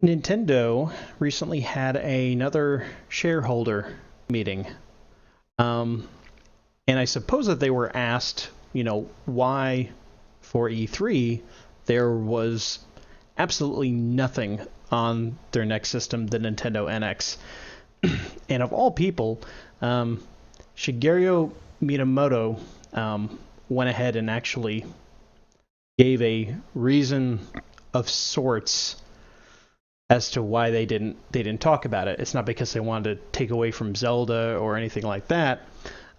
Nintendo recently had another shareholder meeting. Um, and I suppose that they were asked, why for E3 there was absolutely nothing on their next system, the Nintendo NX. And of all people, um, Shigeru Miyamoto went ahead and actually gave a reason of sorts as to why they didn't talk about it. It's not because they wanted to take away from Zelda or anything like that.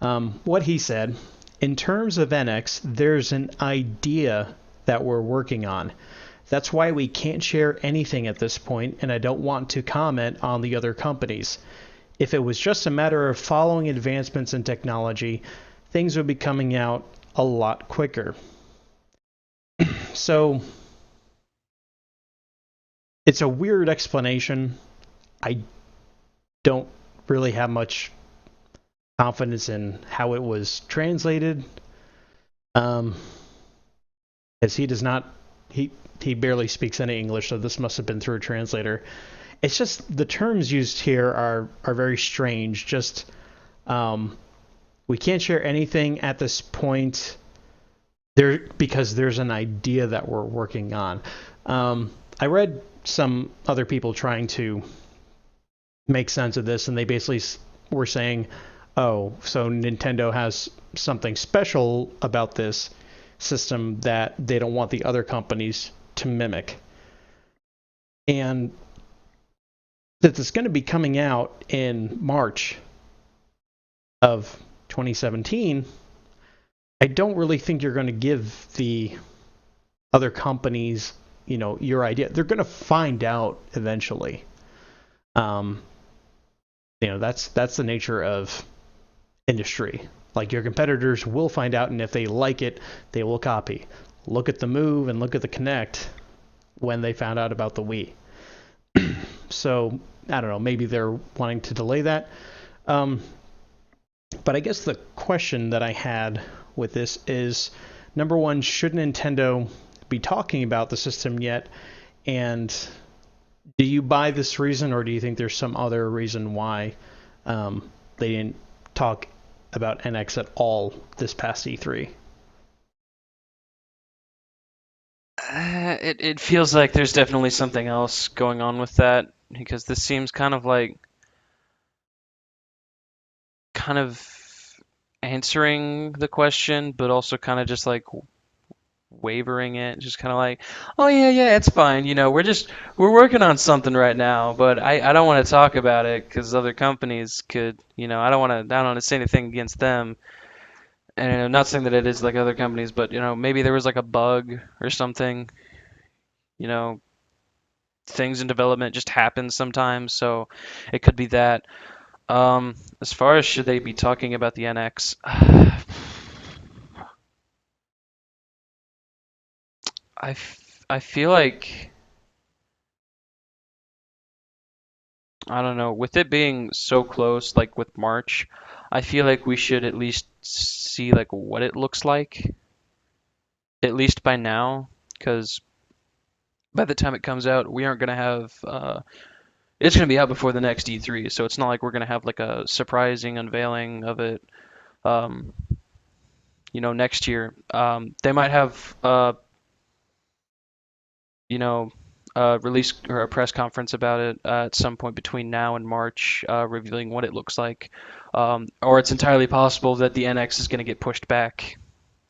What he said, in terms of NX, there's an idea that we're working on. That's why we can't share anything at this point, and I don't want to comment on the other companies. If it was just a matter of following advancements in technology, things would be coming out a lot quicker. So it's a weird explanation. I don't really have much confidence in how it was translated. Um, as he does not, he barely speaks any English, so this must have been through a translator. It's just the terms used here are very strange. Just we can't share anything at this point there because there's an idea that we're working on. I read some other people trying to make sense of this, and they basically were saying, "Oh, so Nintendo has something special about this system that they don't want the other companies to mimic." And that it's going to be coming out in March of 2017, I don't really think you're going to give the other companies, your idea. They're going to find out eventually. Um, that's the nature of industry. Like your competitors will find out, and if they like it, they will copy. Look at the Move and look at the Kinect when they found out about the Wii. So I don't know. Maybe they're wanting to delay that. Um, but I guess the question that I had with this is, number one, should Nintendo be talking about the system yet? And do you buy this reason, or do you think there's some other reason why they didn't talk about NX at all this past E3? It feels like there's definitely something else going on with that because this seems kind of like kind of answering the question, but also kind of just like wavering it, just kind of like, oh yeah, yeah, it's fine. We're working on something right now, but I don't want to talk about it because other companies could, I don't want to say anything against them. And I'm not saying that it is like other companies, but maybe there was like a bug or something. You know, things in development just happen sometimes, so it could be that. As far as should they be talking about the NX, I feel like I don't know, with it being so close, like with March, I feel like we should at least see like what it looks like, at least by now, because by the time it comes out, we aren't gonna have it's gonna be out before the next E3, so it's not like we're gonna have like a surprising unveiling of it, um, next year. They might have you know, release or a press conference about it at some point between now and March, revealing what it looks like. Or it's entirely possible that the NX is going to get pushed back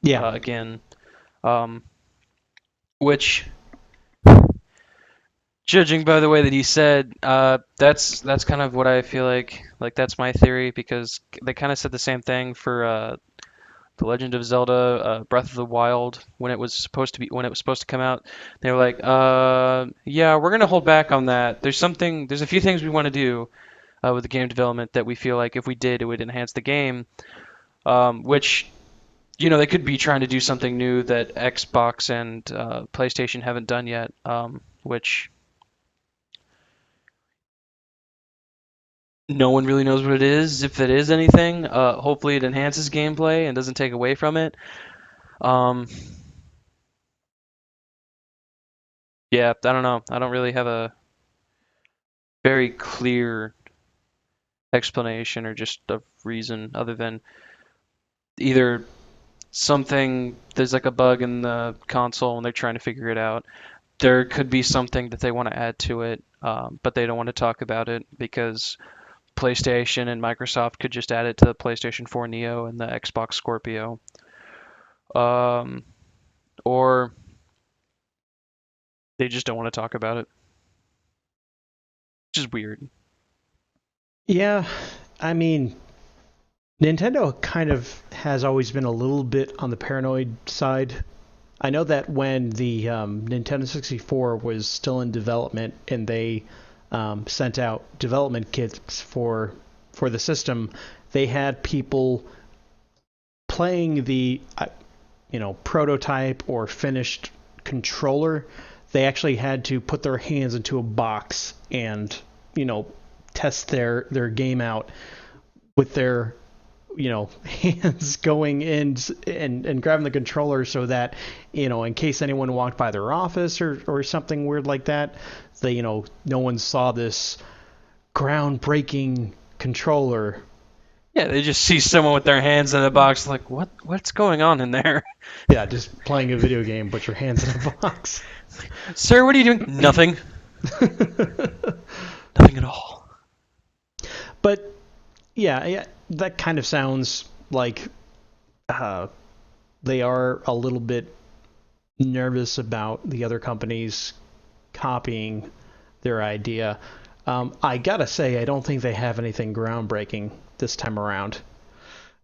Yeah. again, um, which, judging by the way that he said, that's kind of what I feel like. Like that's my theory because they kind of said the same thing for The Legend of Zelda, Breath of the Wild, when it was supposed to come out. They were like, yeah, we're gonna hold back on that. There's a few things we want to do with the game development that we feel like if we did, it would enhance the game. Which, they could be trying to do something new that Xbox and PlayStation haven't done yet. Which no one really knows what it is. If it is anything, hopefully it enhances gameplay and doesn't take away from it. Um, yeah, I don't know. I don't really have a very clear explanation or just a reason other than either something, there's like a bug in the console and they're trying to figure it out. There could be something that they want to add to it, but they don't want to talk about it because PlayStation and Microsoft could just add it to the PlayStation 4 Neo and the Xbox Scorpio. Um, or they just don't want to talk about it, which is weird. Yeah, I mean, Nintendo kind of has always been a little bit on the paranoid side. I know that when the Nintendo 64 was still in development and they sent out development kits for the system, they had people playing the prototype or finished controller. They actually had to put their hands into a box and you know test their game out with their hands going in and grabbing the controller so that in case anyone walked by their office or something weird like that, they no one saw this groundbreaking controller. Yeah, they just see someone with their hands in a box, like, what's going on in there? Yeah, just playing a video game, but your hands in a box. Sir, what are you doing? Nothing. Nothing at all. But yeah, that kind of sounds like they are a little bit nervous about the other companies copying their idea. I gotta say, I don't think they have anything groundbreaking this time around.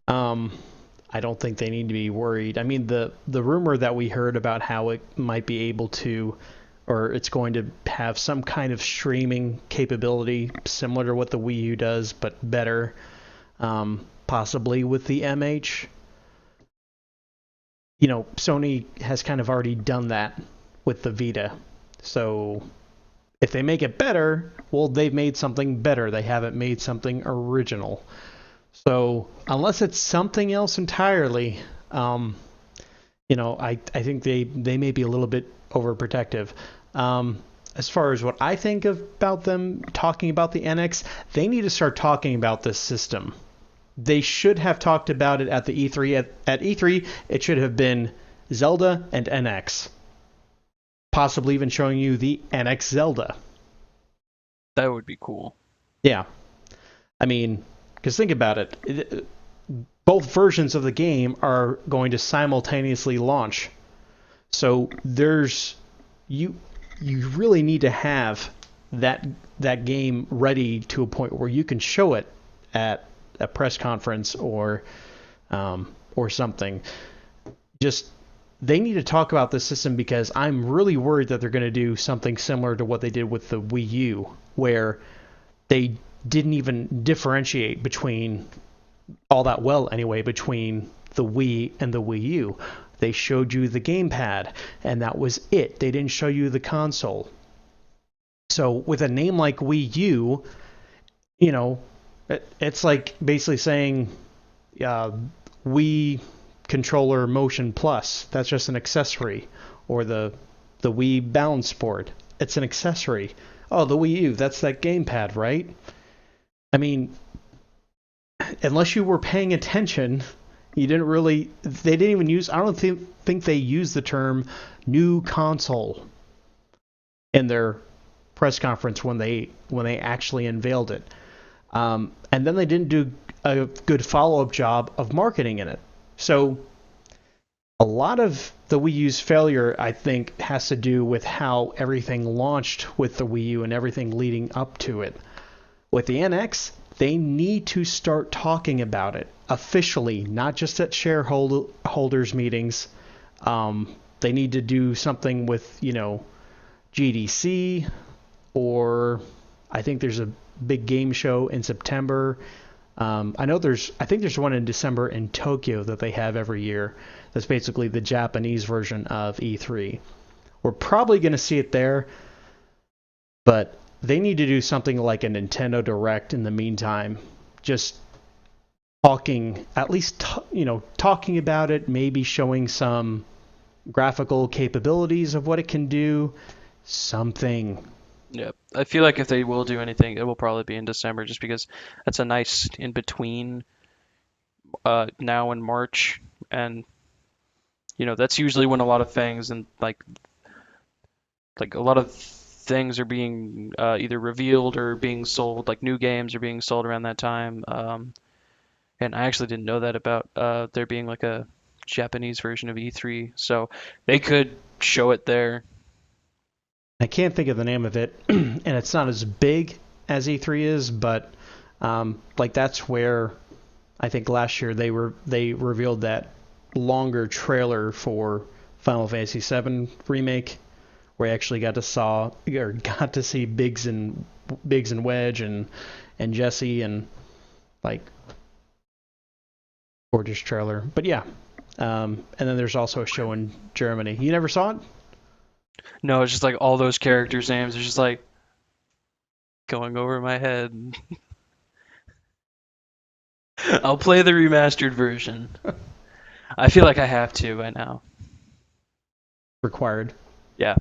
I don't think they need to be worried. I mean, the rumor that we heard about how it might be able to, or it's going to have some kind of streaming capability similar to what the Wii U does, but better, possibly with the MH. Sony has kind of already done that with the Vita. So if they make it better, well, they've made something better. They haven't made something original. So unless it's something else entirely, I think they may be a little bit overprotective. As far as what I think about them talking about the NX, they need to start talking about this system. They should have talked about it at the E3. At E3, it should have been Zelda and NX. Possibly even showing you the NX Zelda. That would be cool. Yeah. I mean, because think about it. Both versions of the game are going to simultaneously launch. So you really need to have that game ready to a point where you can show it at a press conference or something. Just they need to talk about this system because I'm really worried that they're going to do something similar to what they did with the Wii U, where they didn't even differentiate between all that well anyway between the Wii and the Wii U. They showed you the gamepad and that was it. They didn't show you the console. So with a name like Wii U, it's like basically saying Wii controller motion plus. That's just an accessory. Or the Wii balance board. It's an accessory. Oh, the Wii U, that's that gamepad, right? I mean, unless you were paying attention, they didn't even use, I don't think they used the term new console in their press conference when they actually unveiled it. And then they didn't do a good follow-up job of marketing in it. So a lot of the Wii U's failure, I think, has to do with how everything launched with the Wii U and everything leading up to it. With the NX, they need to start talking about it officially, not just at shareholders meetings. They need to do something with, GDC, or I think there's a big game show in September. I think there's one in December in Tokyo that they have every year. That's basically the Japanese version of E3. We're probably going to see it there, but they need to do something like a Nintendo Direct in the meantime. Just talking, at least, talking about it, maybe showing some graphical capabilities of what it can do. Something. Yeah, I feel like if they will do anything, it will probably be in December, just because that's a nice in between now and March, and that's usually when a lot of things and like a lot of things are being either revealed or being sold, like new games are being sold around that time. And I actually didn't know that about there being like a Japanese version of E3, so they could show it there. I can't think of the name of it, and it's not as big as E3 is, but like that's where I think last year they revealed that longer trailer for Final Fantasy VII remake, where I actually got to see Biggs and Wedge and Jesse and like gorgeous trailer. But yeah, and then there's also a show in Germany. You never saw it? No, it's just like all those characters' names are just like going over my head. I'll play the remastered version. I feel like I have to by now. Required. Yeah.